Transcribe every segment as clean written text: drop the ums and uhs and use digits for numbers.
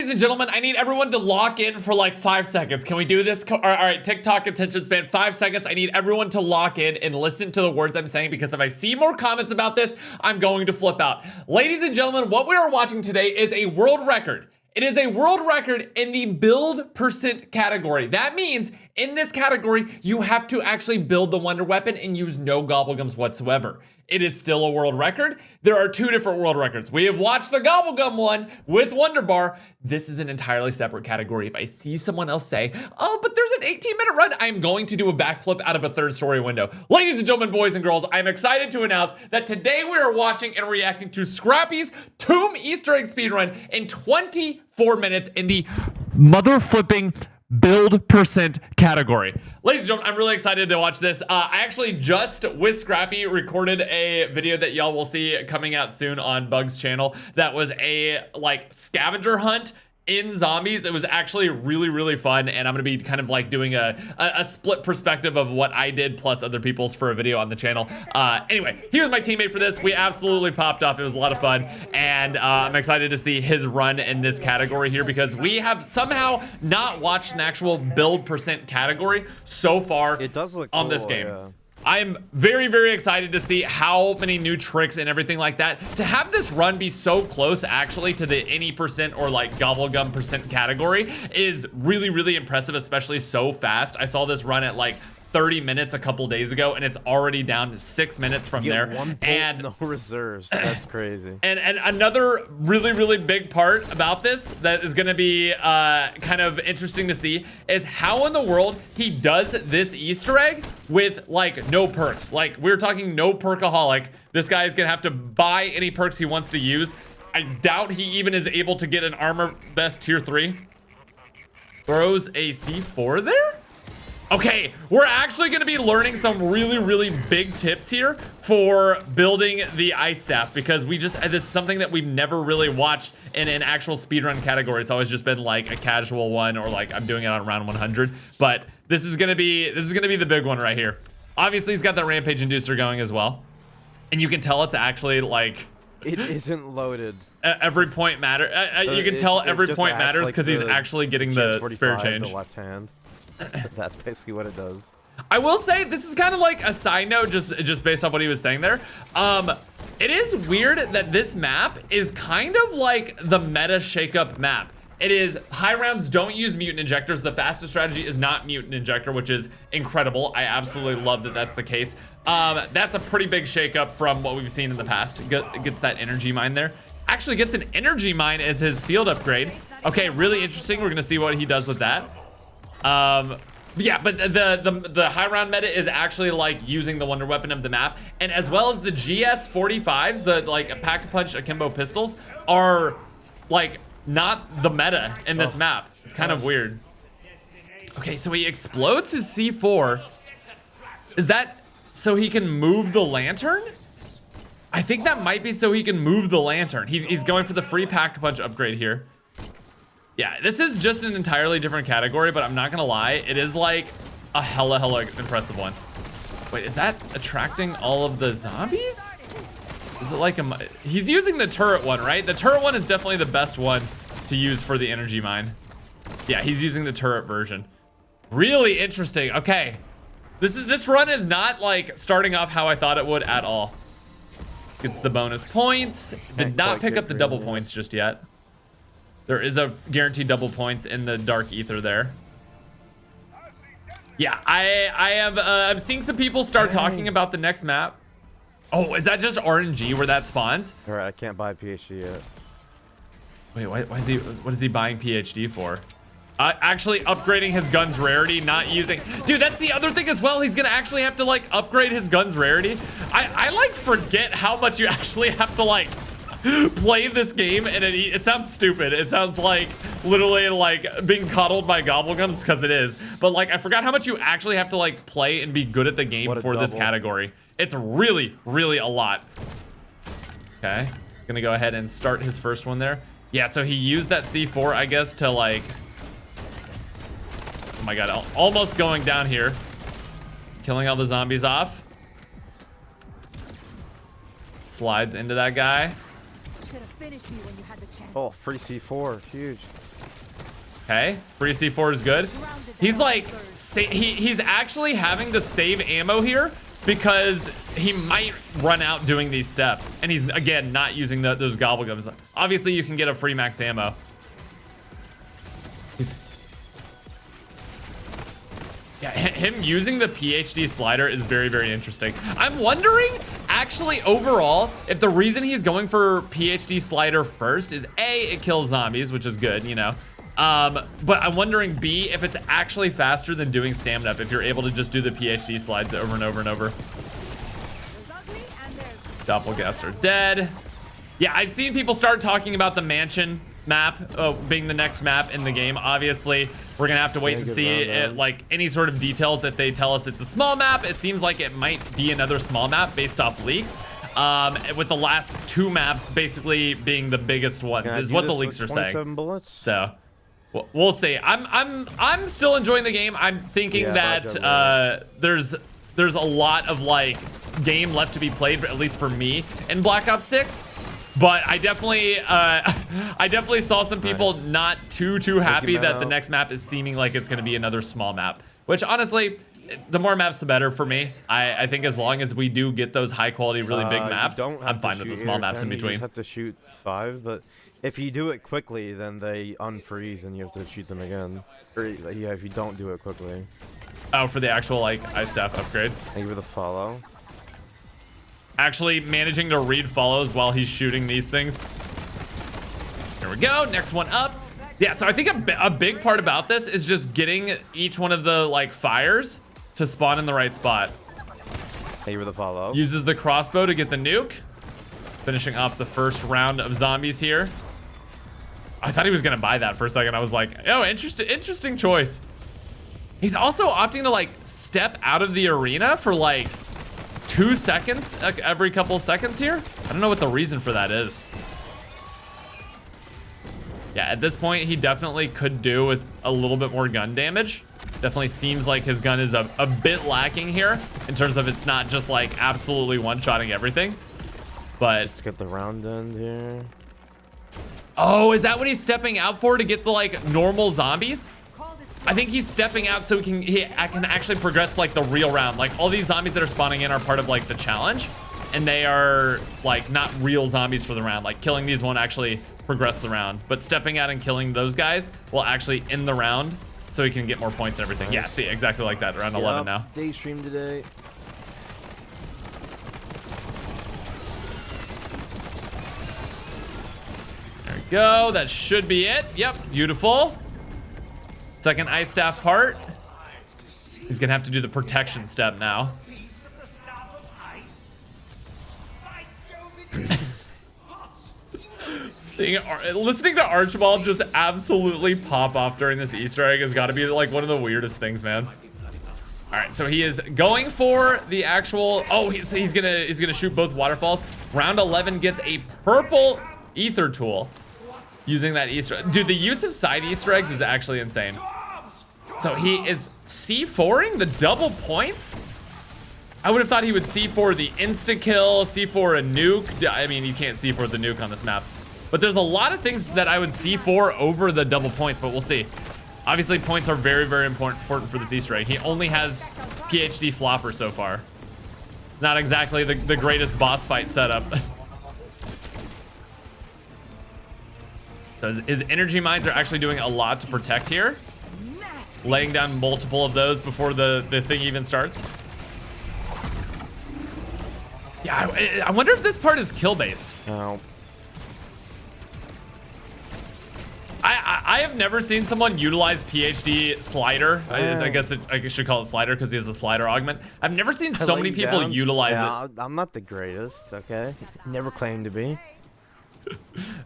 Ladies and gentlemen, I need everyone to lock in for like 5 seconds. Can we do this? All right, TikTok attention span, 5 seconds. I need everyone to lock in and listen to the words I'm saying, because if I see more comments about this, I'm going to flip out. Ladies and gentlemen, what we are watching today is a world record. It is a world record in the build percent category. That means in this category, you have to actually build the Wonder Weapon and use no Gobblegums whatsoever. It is still a world record. There are 2 different world records. We have watched the Gobblegum one with Wonder Bar. This is an entirely separate category. If I see someone else say, oh, but there's an 18-minute run, I'm going to do a backflip out of a 3rd-story window. Ladies and gentlemen, boys and girls, I'm excited to announce that today we are watching and reacting to Scrappy's Tomb Easter egg speedrun in 24 minutes in the mother flipping build percent category. Ladies and gentlemen, I'm really excited to watch this. I actually just with Scrappy recorded a video that y'all will see coming out soon on Bug's channel. That was a like scavenger hunt in zombies. It was actually really fun, and I'm gonna be kind of like doing a split perspective of what I did plus other people's for a video on the channel. Anyway, he was my teammate for this. We absolutely popped off. It was a lot of fun, and I'm excited to see his run in this category here, because we have somehow not watched an actual build percent category so far. It does look on cool, this game. yeah. I'm very excited to see how many new tricks and everything like that. To have this run be so close actually to the any percent or like Gobblegum percent category is really impressive, especially so fast. I saw this run at like 30 minutes a couple days ago, and it's already down to 6 minutes from there. And no reserves. That's crazy. And another really big part about this that is going to be kind of interesting to see is how in the world he does this Easter egg with like no perks. Like we're talking no perkaholic. This guy is going to have to buy any perks he wants to use. I doubt he even is able to get an armor best tier 3. Throws a C4 there? Okay, we're actually gonna be learning some really big tips here for building the ice staff, because this is something that we've never really watched in an actual speedrun category. It's always just been like a casual one, or like I'm doing it on round 100. But this is gonna be the big one right here. Obviously, he's got that rampage inducer going as well, and you can tell it's actually like it isn't loaded. Every point matters. You can tell every point matters because he's actually getting the spare change. The left hand. That's basically what it does. I will say this is kind of like a side note, just based off what he was saying there. It is weird that this map is kind of like the meta shakeup map. It is high rounds don't use mutant injectors. The fastest strategy is not mutant injector, which is incredible. I absolutely love that that's the case. That's a pretty big shakeup from what we've seen in the past. Gets that energy mine there. Actually gets an energy mine as his field upgrade. Okay, really interesting. We're gonna see what he does with that. Yeah, but the high round meta is actually like using the wonder weapon of the map, and as well as the GS45s, the like pack-a-punch akimbo pistols are like not the meta in this map. It's kind of weird. Okay, so he explodes his C4. Is that so he can move the lantern? I think that might be so he can move the lantern. He's going for the free pack-a-punch upgrade here. Yeah, this is just an entirely different category, but I'm not gonna lie, it is like a hella impressive one. Wait, is that attracting all of the zombies? Is it like he's using the turret one, right? The turret one is definitely the best one to use for the energy mine. Yeah, he's using the turret version. Really interesting. Okay, this run is not like starting off how I thought it would at all. Gets the bonus points. Did not pick up the double points just yet. There is a guaranteed double points in the dark ether there. Yeah, I'm seeing some people start talking about the next map. Oh, is that just RNG where that spawns? All right, I can't buy PhD yet. Wait, what is he buying PhD for? Actually upgrading his gun's rarity, not using. Dude, that's the other thing as well. He's gonna actually have to like upgrade his gun's rarity. I like forget how much you actually have to like play this game, and it sounds stupid. It sounds like literally like being coddled by Gobblegums, because it is. But like I forgot how much you actually have to like play and be good at the game for this category. It's really a lot. Okay, gonna go ahead and start his first one there. Yeah, so he used that C4, I guess, to like. Oh my god, almost going down here. Killing all the zombies off. Slides into that guy. should have finished me when you had the chance. Oh, free C4, huge. Okay, free C4 is good. He's like, he's actually having to save ammo here because he might run out doing these steps. And he's, again, not using those gobble gums. Obviously, you can get a free max ammo. Yeah, him using the PhD slider is very, very interesting. I'm wondering, actually, overall, if the reason he's going for PhD slider first is A, it kills zombies, which is good, you know. But I'm wondering, B, if it's actually faster than doing stamina up, if you're able to just do the PhD slides over and over and over. Doppelgaster dead. Yeah, I've seen people start talking about the mansion map being the next map in the game. Obviously, we're gonna have to wait and see it, like any sort of details. If they tell us it's a small map, it seems like it might be another small map based off leaks. With the last 2 maps basically being the biggest ones, is what the leaks are saying. Bullets? So we'll see. I'm still enjoying the game. I'm thinking that there's a lot of like game left to be played, at least for me in Black Ops 6. But I definitely saw some people not too happy that the next map is seeming like it's going to be another small map, which honestly, the more maps the better for me. I think as long as we do get those high quality, really big maps, I'm fine with the small maps in between. You have to shoot 5, but if you do it quickly, then they unfreeze and you have to shoot them again. Or, yeah, if you don't do it quickly. Oh, for the actual like ice staff upgrade. Thank you for the follow. Actually managing to read follows while he's shooting these things. There we go, next one up. Yeah, so I think a big part about this is just getting each one of the like fires to spawn in the right spot. Thank you for the follow. Uses the crossbow to get the nuke. Finishing off the first round of zombies here. I thought he was gonna buy that for a second. I was like, oh, interesting choice. He's also opting to like step out of the arena for like 2 seconds every couple seconds here. I don't know what the reason for that is. Yeah, at this point, he definitely could do with a little bit more gun damage. Definitely seems like his gun is a bit lacking here in terms of it's not just like absolutely one-shotting everything. But let's get the round end here. Oh, is that what he's stepping out for, to get the like normal zombies? I think he's stepping out so he can actually progress like the real round. Like all these zombies that are spawning in are part of like the challenge, and they are like not real zombies for the round. Like killing these won't actually progress the round, but stepping out and killing those guys will actually end the round so he can get more points and everything. Yeah, see, exactly like that. Around 11 now. Day stream today. There we go. That should be it. Yep, beautiful. Second ice staff part. He's gonna have to do the protection step now. Listening to Archibald just absolutely pop off during this Easter egg has got to be like one of the weirdest things, man. All right, so he is going for the actual. Oh, he's gonna shoot both waterfalls. Round 11 gets a purple ether tool. Using that Easter, dude, the use of side Easter eggs is actually insane. So he is C4ing the double points. I would have thought he would C4 the insta kill, C4 a nuke. I mean, you can't C4 the nuke on this map, but there's a lot of things that I would C4 over the double points, but we'll see. Obviously, points are very, very important for this Easter egg. He only has PhD flopper so far. Not exactly the greatest boss fight setup. So his energy mines are actually doing a lot to protect here. Laying down multiple of those before the thing even starts. Yeah, I wonder if this part is kill based. No. I have never seen someone utilize PhD slider. I guess I should call it slider because he has a slider augment. I've never seen so many people utilize it. I'm not the greatest, okay? Never claimed to be.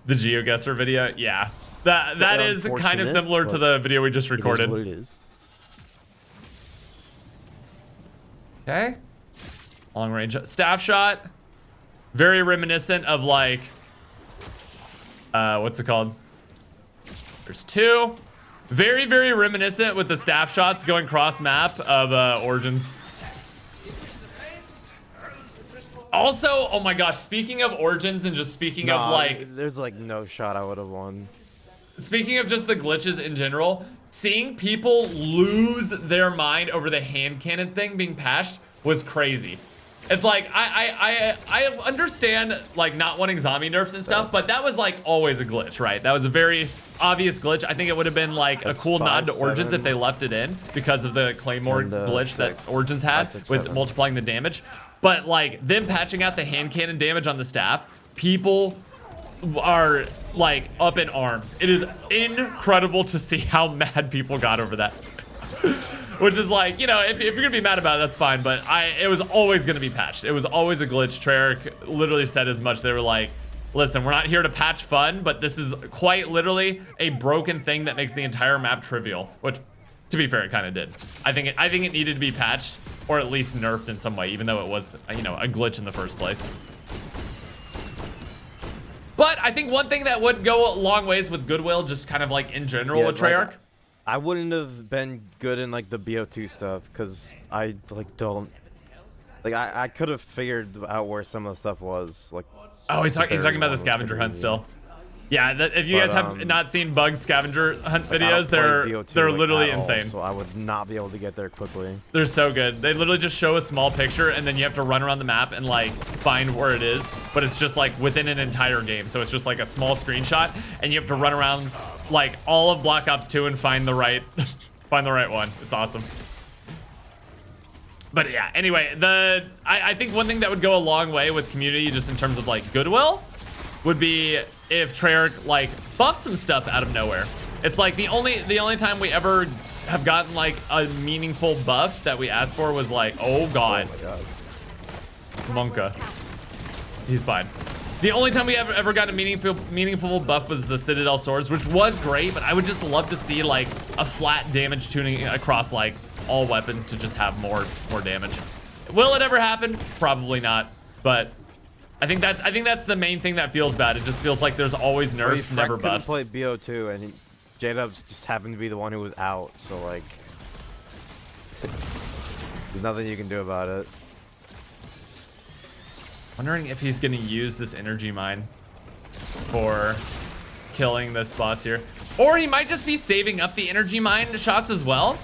The GeoGuessr video, yeah. That is kind of similar to the video we just recorded. It is. Okay. Long range staff shot. Very reminiscent of like, what's it called? There's 2. Very, very reminiscent with the staff shots going cross map of Origins. Also, oh my gosh, speaking of Origins and just speaking of like, there's like no shot I would have won. speaking of just the glitches in general, seeing people lose their mind over the hand cannon thing being patched was crazy. It's like, I understand like not wanting zombie nerfs and stuff, but that was like always a glitch, right? That was a very obvious glitch. I think it would have been like a cool nod to Origins if they left it in because of the Claymore glitch that Origins had with multiplying the damage. But like them patching out the hand cannon damage on the staff, people are like up in arms. It is incredible to see how mad people got over that. Which is like, you know, if you're gonna be mad about it, that's fine, but it was always gonna be patched. It was always a glitch. Treyarch literally said as much. They were like, listen, we're not here to patch fun, but this is quite literally a broken thing that makes the entire map trivial, which, to be fair, it kind of did. I think it needed to be patched, or at least nerfed in some way, even though it was, you know, a glitch in the first place. But I think one thing that would go a long ways with goodwill, just kind of like in general with Treyarch. Like, I wouldn't have been good in like the BO2 stuff because I like don't like I could have figured out where some of the stuff was like. Oh, he's talking about the scavenger hunt still. Yeah, if you guys have not seen Bug's scavenger hunt videos, they're literally insane. So I would not be able to get there quickly. They're so good. They literally just show a small picture and then you have to run around the map and like find where it is, but it's just like within an entire game. So it's just like a small screenshot and you have to run around like all of Black Ops 2 and find the right find the right one. It's awesome. But yeah, anyway, I think one thing that would go a long way with community just in terms of like goodwill would be if Treyarch like buffs some stuff out of nowhere. It's like the only time we ever have gotten like a meaningful buff that we asked for was like, oh god, Monka, he's fine. The only time we ever got a meaningful buff was the Citadel swords, which was great, but I would just love to see like a flat damage tuning across like all weapons to just have more damage. Will it ever happen? Probably not, but I think that's the main thing that feels bad. It just feels like there's always nerfs, never buffs. Play BO2 and J-Dubs just happened to be the one who was out, so like there's nothing you can do about it. Wondering if he's gonna use this energy mine for killing this boss here, or he might just be saving up the energy mine shots as well.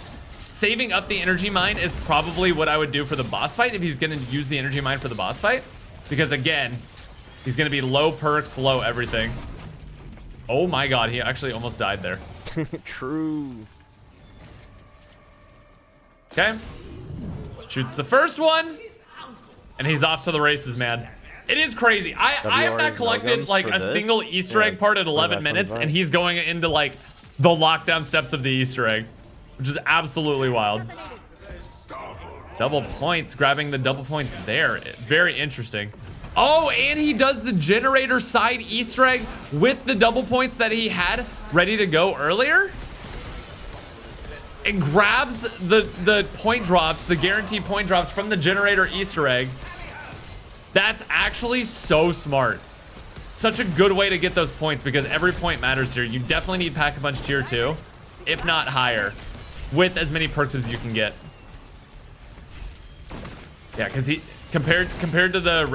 Saving up the energy mine is probably what I would do for the boss fight if he's gonna use the energy mine for the boss fight. Because again, he's gonna be low perks, low everything. Oh my god, he actually almost died there. True. Okay. Shoots the first one. And he's off to the races, man. It is crazy. I have not collected like a single Easter egg part at 11 minutes, and he's going into like the lockdown steps of the Easter egg, which is absolutely wild. Double points, grabbing the double points there. Very interesting. Oh, and he does the generator side Easter egg with the double points that he had ready to go earlier. And grabs the point drops, the guaranteed point drops from the generator Easter egg. That's actually so smart. Such a good way to get those points because every point matters here. You definitely need Pack-a-Punch tier 2, if not higher, with as many perks as you can get. Yeah, because he compared to the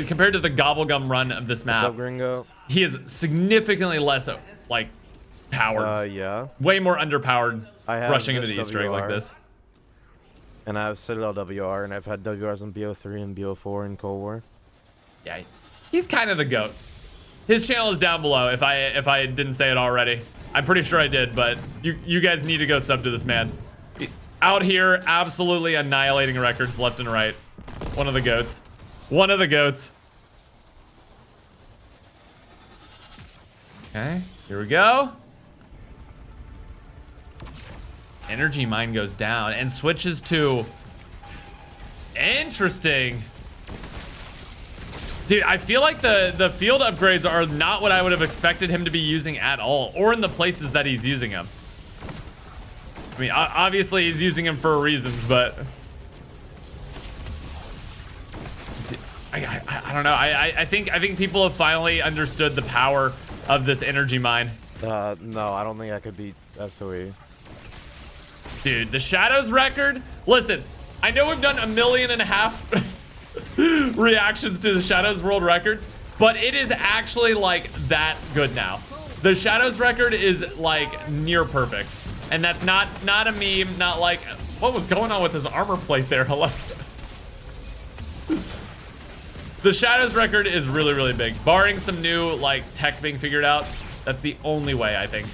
compared to the Gobblegum run of this map, What's up, Gringo? he is significantly less like powered. Yeah. Way more underpowered I have rushing into this the Easter egg like WR. this. And I have Citadel WR, and I've had WRs on BO3 and BO4 in Cold War. Yeah, he's kind of the GOAT. His channel is down below if I didn't say it already. I'm pretty sure I did, but you guys need to go sub to this man. Out here, absolutely annihilating records left and right. One of the GOATs. One of the GOATs. Okay, here we go. Energy mine goes down and switches to... Interesting. Dude, I feel like the field upgrades are not what I would have expected him to be using at all, or in the places that he's using them. I mean, obviously he's using them for reasons, but... Just, I don't know. I think people have finally understood the power of this energy mine. No, I don't think I could beat SOE. Dude, the Shadows record. Listen, I know we've done 1.5 million reactions to the Shadows world records, but it is actually like that good now. The Shadows record is like near perfect. And that's not a meme, not like, what was going on with his armor plate there? Hello. The Shadows record is really, really big. Barring some new like tech being figured out, that's the only way, I think.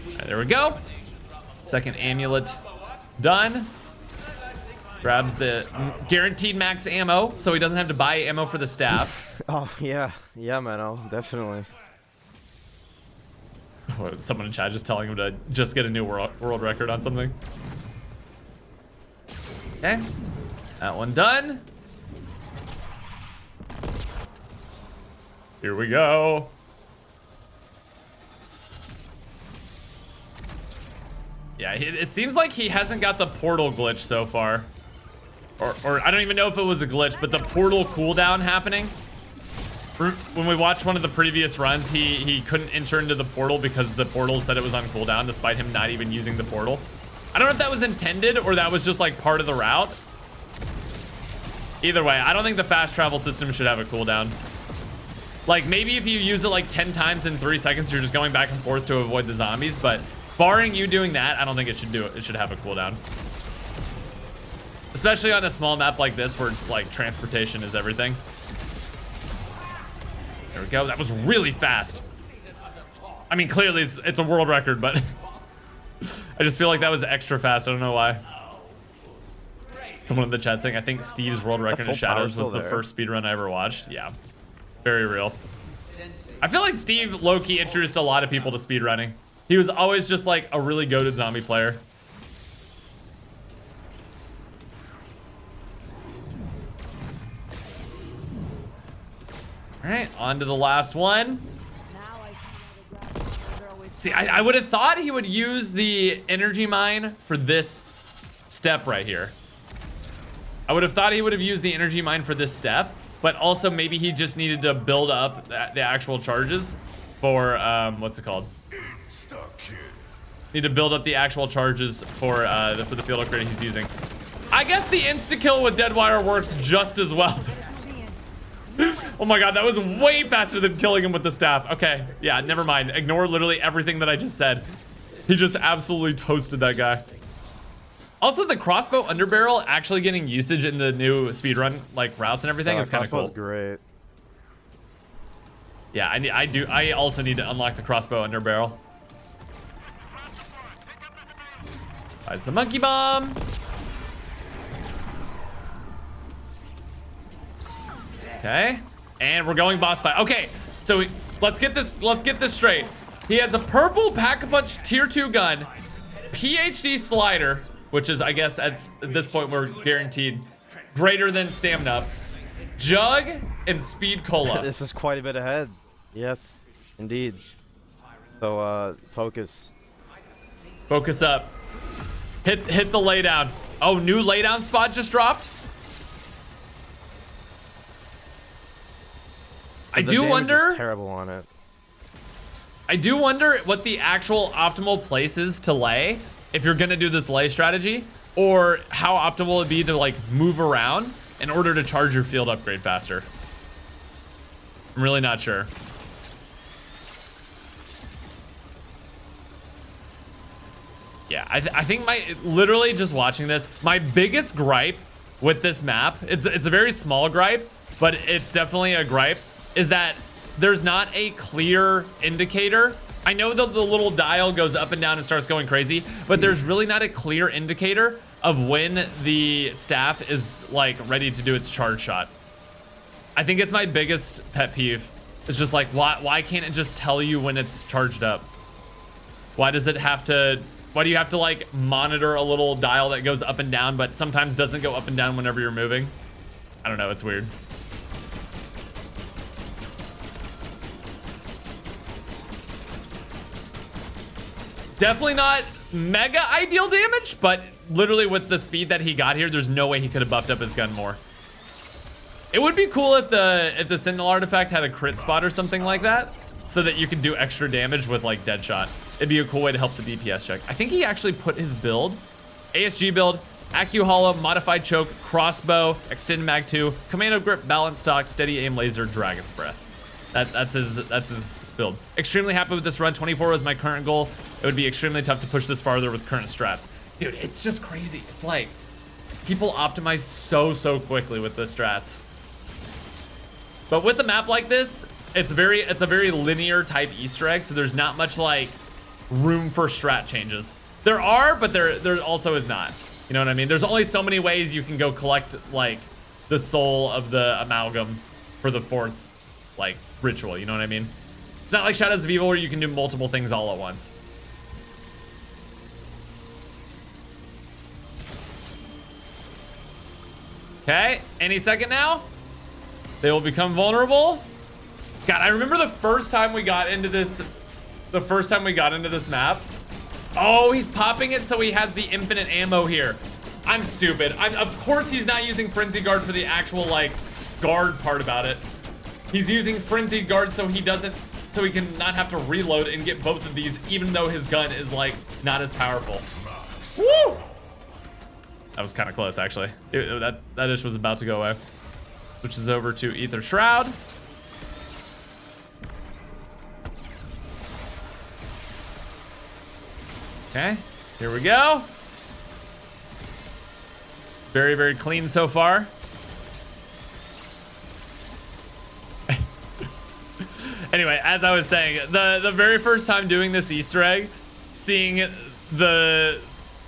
All right, there we go. Second amulet done. Grabs the guaranteed max ammo, so he doesn't have to buy ammo for the staff. Oh, yeah. Yeah, man, oh, definitely. Someone in chat just telling him to just get a new world record on something. Okay, that one done. Here we go. Yeah, it seems like he hasn't got the portal glitch so far. Or I don't even know if it was a glitch, but the portal cooldown happening. When we watched one of the previous runs, he couldn't enter into the portal because the portal said it was on cooldown despite him not even using the portal. I don't know if that was intended or that was just like part of the route. Either way, I don't think the fast travel system should have a cooldown. Like maybe if you use it like 10 times in 3 seconds, you're just going back and forth to avoid the zombies, but barring you doing that, I don't think it should do it. It should have a cooldown. Especially on a small map like this where like transportation is everything. There we go. That was really fast. I mean, clearly it's a world record, but I just feel like that was extra fast. I don't know why. Someone in the chat saying, I think Steve's world record in Shadows was the first speedrun I ever watched. Yeah, very real. I feel like Steve low-key introduced a lot of people to speedrunning. He was always just like a really goated zombie player. All right, on to the last one. See, I would have thought he would use the energy mine for this step right here. I would have thought he would have used the energy mine for this step, but also maybe he just needed to build up the actual charges for, what's it called? Need to build up the actual charges for the field upgrade he's using. I guess the insta-kill with Deadwire works just as well. Oh my god, that was way faster than killing him with the staff. Okay, yeah, never mind. Ignore literally everything that I just said. He just absolutely toasted that guy. Also, the crossbow underbarrel actually getting usage in the new speedrun like routes and everything is kind of cool. Great. Yeah, I also need to unlock the crossbow underbarrel. Buys the monkey bomb. Okay, and we're going boss fight. Okay, so let's get this straight. He has a purple Pack-a-Punch tier 2 gun, PhD slider, which is, I guess, at this point we're guaranteed greater than stamina up, jug, and speed cola. This is quite a bit ahead. Yes, indeed. So, focus. Focus up. Hit the laydown. Oh, new laydown spot just dropped. I do wonder. Terrible on it. I do wonder what the actual optimal place is to lay if you're gonna do this lay strategy, or how optimal it'd be to like move around in order to charge your field upgrade faster. I'm really not sure. Yeah, I think literally just watching this, my biggest gripe with this map, it's a very small gripe, but it's definitely a gripe, is that there's not a clear indicator. I know that the little dial goes up and down and starts going crazy, but there's really not a clear indicator of when the staff is like ready to do its charge shot. I think it's my biggest pet peeve. It's just like, why can't it just tell you when it's charged up? Why do you have to like monitor a little dial that goes up and down, but sometimes doesn't go up and down whenever you're moving? I don't know, it's weird. Definitely not mega ideal damage, but literally with the speed that he got here, there's no way he could have buffed up his gun more. It would be cool if the Sentinel artifact had a crit spot or something like that, so that you could do extra damage with like Deadshot. It'd be a cool way to help the DPS check. I think he actually put his build, ASG build, Accu Hollow, Modified Choke, Crossbow, Extended Mag 2, Commando Grip, Balance Stock, Steady Aim Laser, Dragon's Breath. That's his build. Extremely happy with this run. 24 was my current goal. It would be extremely tough to push this farther with current strats. Dude, it's just crazy. It's like people optimize so quickly with the strats. But with a map like this, it's a very linear type Easter egg, so there's not much like room for strat changes. There are, but there also is not. You know what I mean? There's only so many ways you can go collect like the soul of the amalgam for the 4th like ritual, you know what I mean? It's not like Shadows of Evil where you can do multiple things all at once. Okay, any second now, they will become vulnerable. God, I remember the first time we got into this map. Oh, he's popping it so he has the infinite ammo here. I'm stupid. Of course he's not using Frenzy Guard for the actual like guard part about it. He's using Frenzy Guard so he can not have to reload and get both of these, even though his gun is like not as powerful. Woo! That was kind of close, actually. That ish was about to go away. Switches over to Ether Shroud. Okay, here we go. Very clean so far. Anyway, as I was saying, the very first time doing this Easter egg, seeing the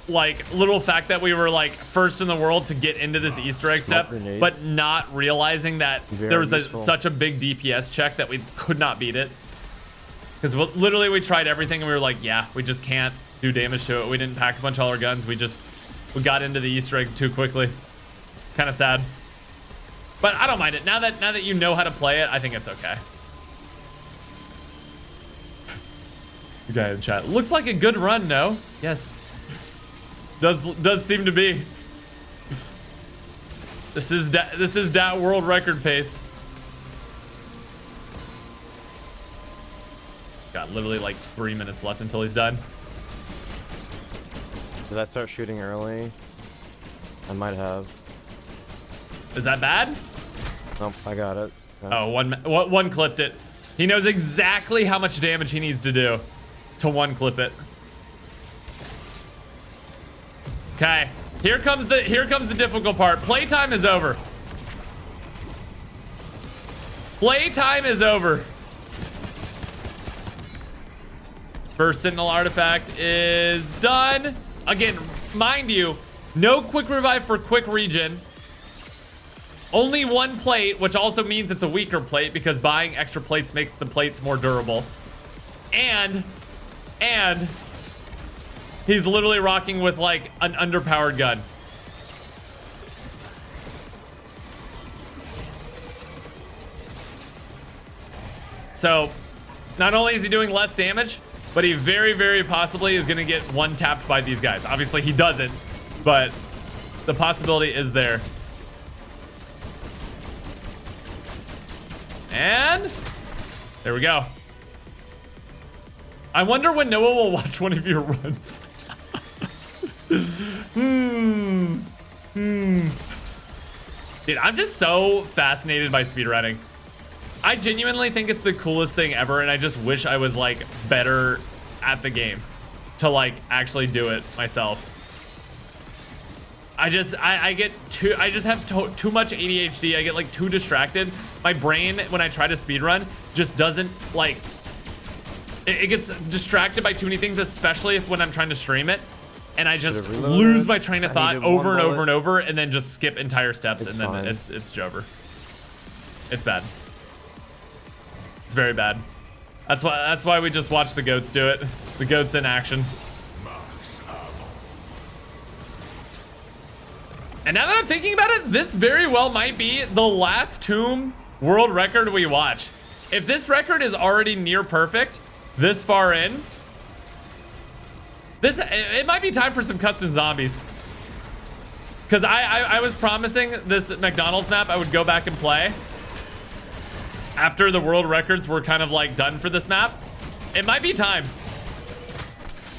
like little fact that we were like first in the world to get into this Easter egg step, but not realizing that there was such a big DPS check that we could not beat it. Because literally we tried everything and we were like, yeah, we just can't do damage to it. We didn't pack a bunch of all our guns. We got into the Easter egg too quickly. Kind of sad. But I don't mind it. Now that you know how to play it, I think it's okay. The guy in chat. Looks like a good run, no? Yes. Does seem to be. This is that world record pace. Got literally like 3 minutes left until he's done. Did I start shooting early? I might have. Is that bad? Nope, I got it. Oh, one clipped it. He knows exactly how much damage he needs to do to one clip it. Okay, here comes the difficult part. Playtime is over. Playtime is over. First Sentinel artifact is done. Again, mind you, no quick revive for quick regen. Only one plate, which also means it's a weaker plate because buying extra plates makes the plates more durable. And he's literally rocking with like an underpowered gun. So not only is he doing less damage, but he very possibly is gonna get one tapped by these guys. Obviously he doesn't, but the possibility is there. And there we go. I wonder when Noah will watch one of your runs. Dude, I'm just so fascinated by speedrunning. I genuinely think it's the coolest thing ever, and I just wish I was like better at the game to like actually do it myself. I just have too much ADHD. I get like too distracted. My brain, when I try to speedrun, just doesn't like, it gets distracted by too many things, especially when I'm trying to stream it. And I just lose my train of thought over and over and over, and then just skip entire steps, and then it's over. It's bad. It's very bad. That's why we just watch the goats do it. The goats in action. And now that I'm thinking about it, this very well might be the last Tomb world record we watch. If this record is already near perfect, this far in, it might be time for some custom zombies. Because I was promising this McDonald's map I would go back and play after the world records were kind of like done for this map. It might be time.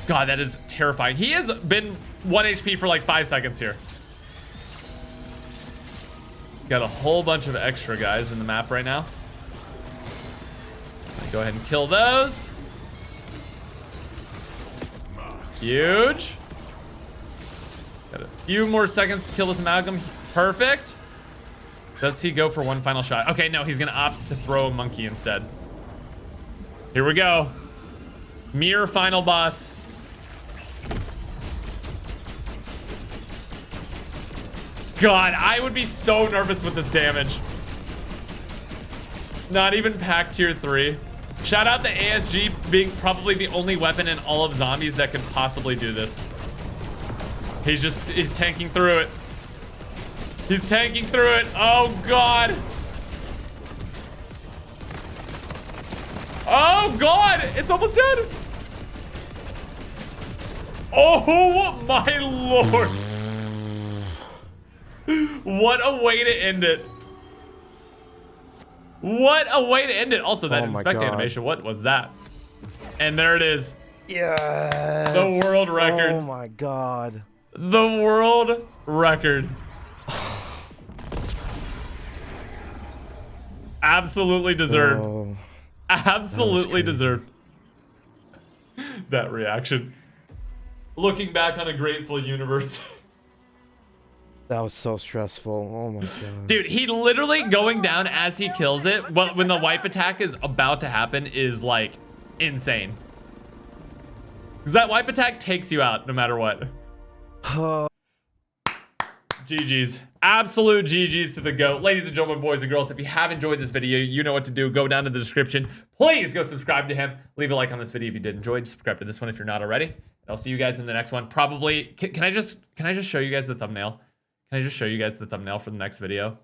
God, that is terrifying. He has been 1 HP for like 5 seconds here. Got a whole bunch of extra guys in the map right now. Go ahead and kill those. Huge. Got a few more seconds to kill this amalgam. Perfect. Does he go for one final shot? Okay, no, he's gonna opt to throw a monkey instead. Here we go. Mirror final boss. God, I would be so nervous with this damage. Not even pack tier 3. Shout out to ASG being probably the only weapon in all of zombies that could possibly do this. He's tanking through it. He's tanking through it. Oh God. Oh God, it's almost dead. Oh my Lord. What a way to end it. What a way to end it. Also, that inspect animation, what was that? And there it is. Yes. The world record. Oh my God. The world record. Absolutely deserved. Oh, Absolutely deserved. That reaction. Looking back on a grateful universe. that was so stressful. Oh my God. Dude, he literally going down as he kills it, when the wipe attack is about to happen, is like insane. Because that wipe attack takes you out no matter what. GG's. Absolute GG's to the GOAT. Ladies and gentlemen, boys and girls, if you have enjoyed this video, you know what to do. Go down to the description. Please go subscribe to him. Leave a like on this video if you did enjoy. Subscribe to this one if you're not already. And I'll see you guys in the next one. Probably, can I just show you guys the thumbnail? Can I just show you guys the thumbnail for the next video?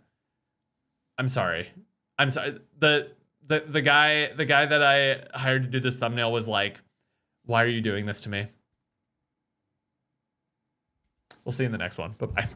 I'm sorry. I'm sorry. The guy that I hired to do this thumbnail was like, why are you doing this to me? We'll see you in the next one. Bye-bye.